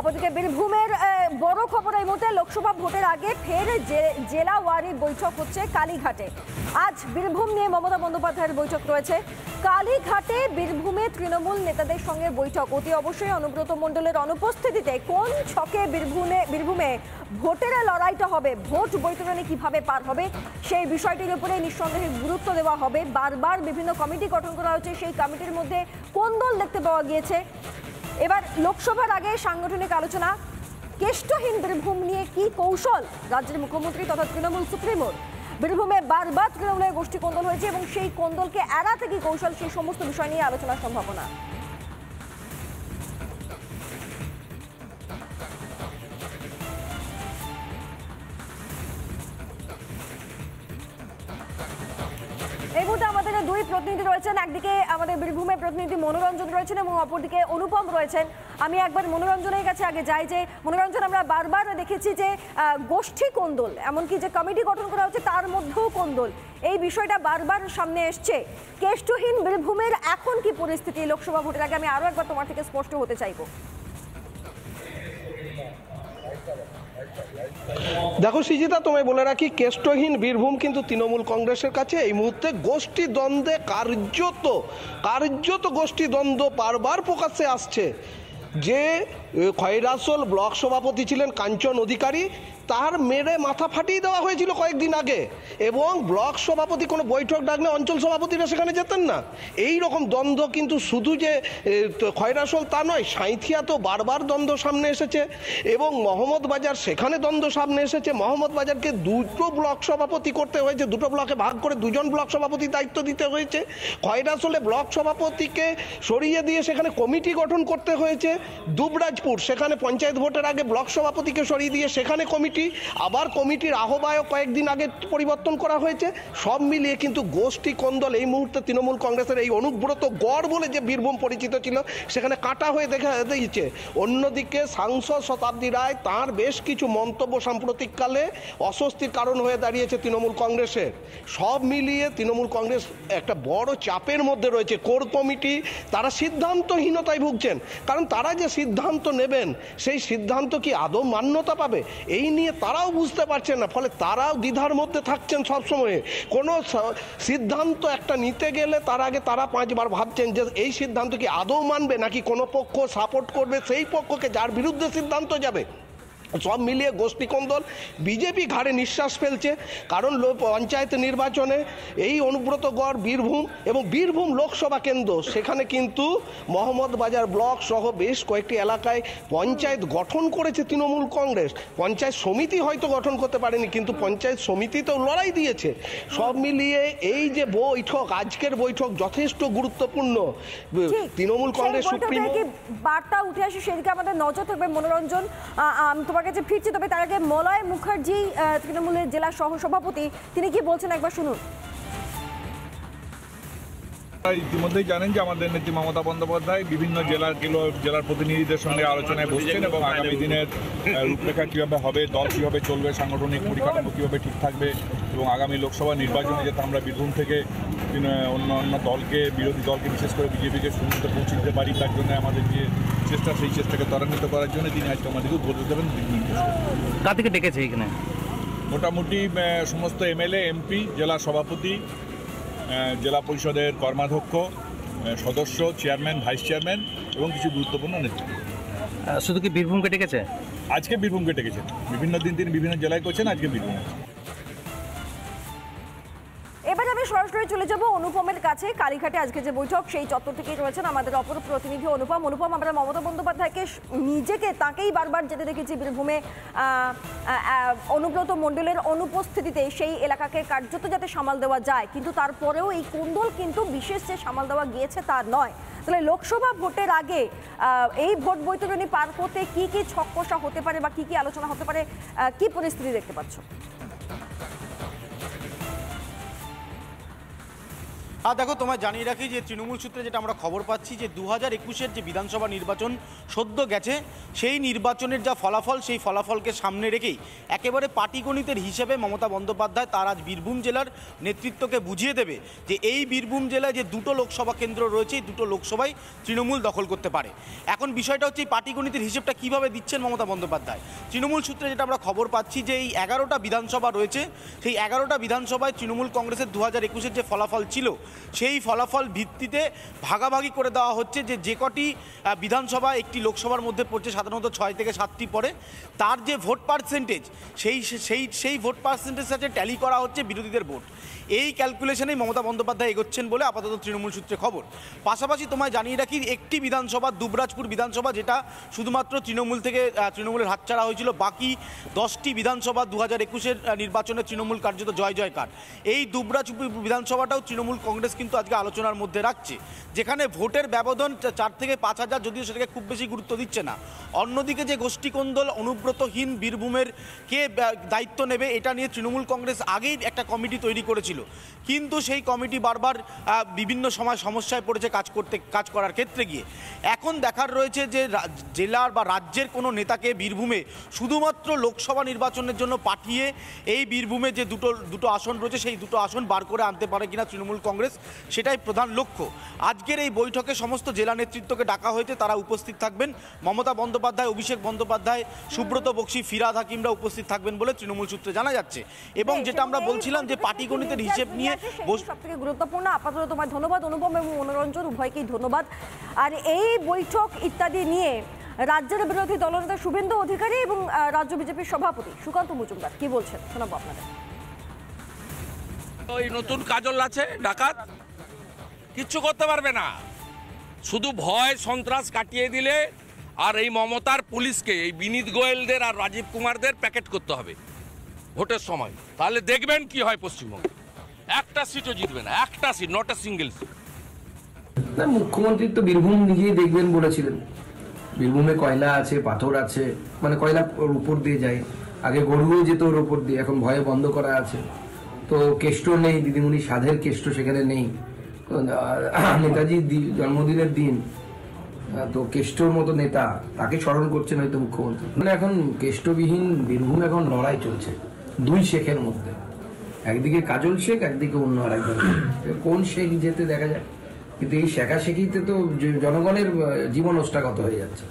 অপরদিকে বীরভূমের বড় খবর এই মুহূর্তে লোকসভা ভোটের আগে ফের জেলা ওয়ারি বৈঠক হচ্ছে কালীঘাটে। আজ বীরভূম নিয়ে মমতা বন্দ্যোপাধ্যায়ের বৈঠক রয়েছে কালীঘাটে। বীরভূমে তৃণমূল নেতাদের সঙ্গে বৈঠক, অতি অবশ্যই অনুব্রত মণ্ডলের অনুপস্থিতিতে কোন ছকে বীরভূমে ভোটের লড়াইটা হবে, ভোট বৈতরণী কিভাবে পার হবে সেই বিষয়টির উপরে নিঃসন্দেহে গুরুত্ব দেওয়া হবে। বারবার বিভিন্ন কমিটি গঠন করা হচ্ছে, সেই কমিটির মধ্যে কোন দল দেখতে পাওয়া গিয়েছে। এবার লোকসভার আগে সাংগঠনিক আলোচনা, কেষ্টহীন বীরভূম নিয়ে কি কৌশল রাজ্যের মুখ্যমন্ত্রী তথা তৃণমূল সুপ্রিমোর। বীরভূমে বারবার তৃণমূলের গোষ্ঠী কোন্দল হয়েছে এবং সেই কোন্দলকে এড়াতে কি কৌশল, সেই সমস্ত বিষয় নিয়ে আলোচনার সম্ভাবনা। এই মুহূর্তে আমাদের দুই প্রতিনিধি রয়েছেন, একদিকে আমাদের বীরভূমের প্রতিনিধি মনোরঞ্জন রয়েছেন এবং অপরদিকে অনুপম রয়েছেন। আমি একবার মনোরঞ্জনের কাছে আগে যাই। যে মনোরঞ্জন, আমরা বারবার দেখেছি যে গোষ্ঠী কোন্দল, এমনকি যে কমিটি গঠন করা হচ্ছে তার মধ্যেও কোন্দল, এই বিষয়টা বারবার সামনে এসছে। কেষ্টহীন বীরভূমের এখন কি পরিস্থিতি লোকসভা ভোটের আগে, আমি আরো একবার তোমার থেকে স্পষ্ট হতে চাইবো। দেখো সৃজিতা, তোমায় বলে রাখি, কেষ্টহীন বীরভূম কিন্তু তৃণমূল কংগ্রেসের কাছে এই মুহূর্তে গোষ্ঠী দ্বন্দ্বে কার্যত গোষ্ঠী দ্বন্দ্ব বারবার প্রকাশ্যে আসছে। যে খয়রাসোল ব্লক সভাপতি ছিলেন কাঞ্চন অধিকারী, তার মেরে মাথা ফাটিয়ে দেওয়া হয়েছিল কয়েকদিন আগে, এবং ব্লক সভাপতি কোনো বৈঠক ডাকলে অঞ্চল সভাপতিরা সেখানে যেতেন না। এই রকম দ্বন্দ্ব কিন্তু শুধু যে খয়রাসোল তা নয়, সাঁইথিয়াতেও বারবার দ্বন্দ্ব সামনে এসেছে এবং মোহাম্মদবাজার সেখানে দ্বন্দ্ব সামনে এসেছে। মোহাম্মদবাজারকে দুটো ব্লক সভাপতি করতে হয়েছে, দুটো ব্লকে ভাগ করে দুজন ব্লক সভাপতি দায়িত্ব দিতে হয়েছে। খয়রাসোলে ব্লক সভাপতিকে সরিয়ে দিয়ে সেখানে কমিটি গঠন করতে হয়েছে। দুবরাজপুর সেখানে পঞ্চায়েত ভোটের আগে ব্লক সভাপতিকে সরিয়ে দিয়ে সেখানে কমিটি, আবার কমিটির আহ্বায়ক কয়েকদিন আগে পরিবর্তন করা হয়েছে। সব মিলিয়ে কিন্তু গোষ্ঠী কোন্দল এই মুহূর্তে তৃণমূল কংগ্রেসের এই অনুব্রত গড় বলে যে বীরভূম পরিচিত ছিল সেখানে কাটা হয়ে দেখা দিয়েছে। অন্যদিকে সাংসদ শতাব্দী রায়, তার বেশ কিছু মন্তব্য সাম্প্রতিককালে অস্বস্তির কারণ হয়ে দাঁড়িয়েছে তৃণমূল কংগ্রেসের। সব মিলিয়ে তৃণমূল কংগ্রেস একটা বড় চাপের মধ্যে রয়েছে। কোর কমিটি তারা সিদ্ধান্তহীনতায় ভুগছেন, কারণ তারা যে সিদ্ধান্ত নেবেন সেই সিদ্ধান্ত কি আদৌ মান্যতা পাবে এই নিয়ে তারাও বুঝতে পারছেন না। ফলে তারাও দ্বিধার মধ্যে থাকছেন সবসময়ে। কোনো সিদ্ধান্ত একটা নিতে গেলে তার আগে তারা 5 বার ভাবছেন যে এই সিদ্ধান্ত কি আদৌ মানবে নাকি কোনো পক্ষ সাপোর্ট করবে সেই পক্ষকে যার বিরুদ্ধে সিদ্ধান্ত যাবে। সব মিলিয়ে গোষ্ঠী কোন্দল। বিজেপি ঘাড়ে নিঃশ্বাস ফেলছে, কারণ পঞ্চায়েত নির্বাচনে এই অনুব্রত গড় বীরভূম এবং বীরভূম লোকসভা কেন্দ্র, সেখানে কিন্তু মোহাম্মদবাজার ব্লক সহ বেশ কয়েকটি এলাকায় পঞ্চায়েত গঠন করেছে তৃণমূল কংগ্রেস। পঞ্চায়েত সমিতি হয়তো গঠন করতে পারেনি, কিন্তু পঞ্চায়েত সমিতিতেও লড়াই দিয়েছে। সব মিলিয়ে এই যে বৈঠক, আজকের বৈঠক যথেষ্ট গুরুত্বপূর্ণ। তৃণমূল কংগ্রেস সুপ্রিমো বার্তা উঠে আসে, সেদিকে আমাদের নজর থাকবে। মনোরঞ্জন, তোমার কাছে ফিরছি, তবে তার আগে মলয় মুখার্জি তৃণমূলের জেলা সহসভাপতি, তিনি কি বলছেন একবার শুনুন। ইতিমধ্যেই জানেন যে আমাদের নেত্রী মমতা বন্দ্যোপাধ্যায় বিভিন্ন জেলার প্রতিনিধিদের সঙ্গে আলোচনায় বসছেন এবং আগামী দিনের রূপরেখা কীভাবে হবে, দল কীভাবে চলবে, সাংগঠনিক পরিকাঠামো কীভাবে ঠিক থাকবে এবং আগামী লোকসভা নির্বাচনে যাতে আমরা বীরভূম থেকে অন্য দলকে, বিরোধী দলকে বিশেষ করে বিজেপিকে সুবিধা পৌঁছে দিতে পারি, তার জন্য আমাদের যে চেষ্টা, সেই চেষ্টাকে ত্বরান্বিত করার জন্য তিনি আজকে আমাদেরকে উদ্বোধন দেবেন। কার থেকে ডেকেছে এখানে? মোটামুটি সমস্ত এমএলএ, এমপি, জেলা সভাপতি, জেলা পরিষদের কর্মাধ্যক্ষ, সদস্য, চেয়ারম্যান, ভাইস চেয়ারম্যান এবং কিছু গুরুত্বপূর্ণ নেতৃত্ব। শুধু কি বীরভূমকে ডেকেছে? আজকে বীরভূমকে ডেকেছেন। বিভিন্ন দিন তিনি বিভিন্ন জেলায় করছেন, আজকে বীরভূম। এবার আমি সরাসরি চলে যাব অনুপমের কাছে। কালীঘাটে আজকে যে বৈঠক, সেই চত্বর থেকেই রয়েছেন আমাদের অপর প্রতিনিধি অনুপম। আমরা মমতা বন্দ্যোপাধ্যায়কে তাকেই বারবার যেতে দেখেছি বীরভূমে অনুব্রত মণ্ডলের অনুপস্থিতিতে সেই এলাকাকে কার্যত যাতে সামাল দেওয়া যায়, কিন্তু তারপরেও এই কোন্দল কিন্তু বিশেষ যে সামাল দেওয়া গিয়েছে তা নয়। তাহলে লোকসভা ভোটের আগে এই ভোট বৈতরণী পার করতে কি কি ছককষা হতে পারে বা কি কি আলোচনা হতে পারে, কি পরিস্থিতি দেখতে পাচ্ছ? দেখো, তোমায় জানিয়ে রাখি যে তৃণমূল সূত্রে যেটা আমরা খবর পাচ্ছি যে 2021-এর যে বিধানসভা নির্বাচন সদ্য গেছে, সেই নির্বাচনের যা ফলাফল, সেই ফলাফলকে সামনে রেখেই একেবারে পাটিগণিতের হিসেবে মমতা বন্দ্যোপাধ্যায় তার আজ বীরভূম জেলার নেতৃত্বকে বুঝিয়ে দেবে যে এই বীরভূম জেলায় যে দুটো লোকসভা কেন্দ্র রয়েছে, এই দুটো লোকসভায় তৃণমূল দখল করতে পারে। এখন বিষয়টা হচ্ছে এই পাটিগণিতের হিসেবটা কীভাবে দিচ্ছেন মমতা বন্দ্যোপাধ্যায়। তৃণমূল সূত্রে যেটা আমরা খবর পাচ্ছি যে এই 11টা বিধানসভা রয়েছে, সেই 11টা বিধানসভায় তৃণমূল কংগ্রেসের 2021-এর যে ফলাফল ছিল, সেই ফলাফল ভিত্তিতে ভাগাভাগি করে দেওয়া হচ্ছে যে কটি বিধানসভা একটি লোকসভার মধ্যে পড়ছে, সাধারণত 6 থেকে 7টি পড়ে, তার যে ভোট পার্সেন্টেজ সেই ভোট পার্সেন্টেজ সাথে ট্যালি করা হচ্ছে বিরোধীদের ভোট। এই ক্যালকুলেশনেই মমতা বন্দ্যোপাধ্যায় এগোচ্ছেন বলে আপাতত তৃণমূল সূত্রে খবর। পাশাপাশি তোমায় জানিয়ে রাখি একটি বিধানসভা, দুবরাজপুর বিধানসভা, যেটা শুধুমাত্র তৃণমূলের হাতছাড়া হয়েছিল, বাকি 10টি বিধানসভা 2021-এর নির্বাচনে তৃণমূল কার্যত জয় জয়কার। এই দুবরাজপুর বিধানসভাটাও তৃণমূল কংগ্রেস কিন্তু আজকে আলোচনার মধ্যে রাখছে, যেখানে ভোটের ব্যবধান 4 থেকে 5 হাজার, যদিও সেটাকে খুব বেশি গুরুত্ব দিচ্ছে না। অন্যদিকে যে গোষ্ঠীকোন্দল, অনুব্রতহীন বীরভূমের কে দায়িত্ব নেবে, এটা নিয়ে তৃণমূল কংগ্রেস আগেই একটা কমিটি তৈরি করেছিল, কিন্তু সেই কমিটি বারবার বিভিন্ন সময় সমস্যায় পড়েছে কাজ করার ক্ষেত্রে গিয়ে। এখন দেখার রয়েছে যে জেলার বা রাজ্যের কোনো নেতাকে বীরভূমে শুধুমাত্র লোকসভা নির্বাচনের জন্য পাঠিয়ে এই বীরভূমে যে দুটো আসন রয়েছে, সেই দুটো আসন বার করে আনতে পারে কিনা তৃণমূল কংগ্রেস, সেটাই প্রধান লক্ষ্য। আজকের এই বৈঠকে সমস্ত জেলা নেতৃত্বকে ডাকা হয়েছে, তারা উপস্থিত থাকবেন। মমতা বন্দ্যোপাধ্যায়, অভিষেক বন্দ্যোপাধ্যায়, সুব্রত বক্সী, ফিরহাদ হাকিমরা উপস্থিত থাকবেন বলে তৃণমূল সূত্রে জানা যাচ্ছে। এবং যেটা আমরা বলছিলাম যে পাটিগণিতের হিসেব নিয়ে সবথেকে গুরুত্বপূর্ণ। আপাতত তোমার ধন্যবাদ অনুপম এবং মনোরঞ্জন, উভয়কেই ধন্যবাদ। আর এই বৈঠক ইত্যাদি নিয়ে রাজ্যের বিরোধী দলনেতা শুভেন্দু অধিকারী এবং রাজ্য বিজেপির সভাপতি সুকান্ত মজুমদার কি বলছেন শোনাবো আপনাদের। ওই নতুন কাজল আছে, ডাকাত কিচ্ছু করতে পারবে না, শুধু ভয় সন্ত্রাস কাটিয়ে দিলে আর এই মমতার পুলিশকে, এই বিনীত গোয়েলদের আর রাজীব কুমারদের প্যাকেট করতে হবে ভোটের সময়, তাহলে দেখবেন কি হয় পশ্চিমবঙ্গে। একটা সিটও জিতবে না, একটা seat, not a single seat. না, মুখ্যমন্ত্রী তো বীরভূম নিজেই দেখবেন বলেছিলেন। বীরভূমে কয়লা আছে, পাথর আছে, মানে কয়লা ওর উপর দিয়ে যায়, আগে গরুও যেত ওর উপর দিয়ে, এখন ভয়ে বন্ধ করা আছে। তো কেষ্ট নেই, দিদিমণি সাধের কেষ্ট সেখানে নেই। নেতাজির জন্মদিনের দিন, তো কেষ্টর মতো নেতা, তাকে স্মরণ করছেন হয়তো মুখ্যমন্ত্রী। মানে এখন কেষ্টবিহীন বীরভূম এখন লড়াই চলছে দুই শেখের মধ্যে, একদিকে কাজল শেখ, একদিকে অন্য আরেকজন। কোন শেখ যেতে দেখা যায়, কিন্তু এই শেখাশেখিতে তো জনগণের জীবন ওষ্ঠাগত হয়ে যাচ্ছে।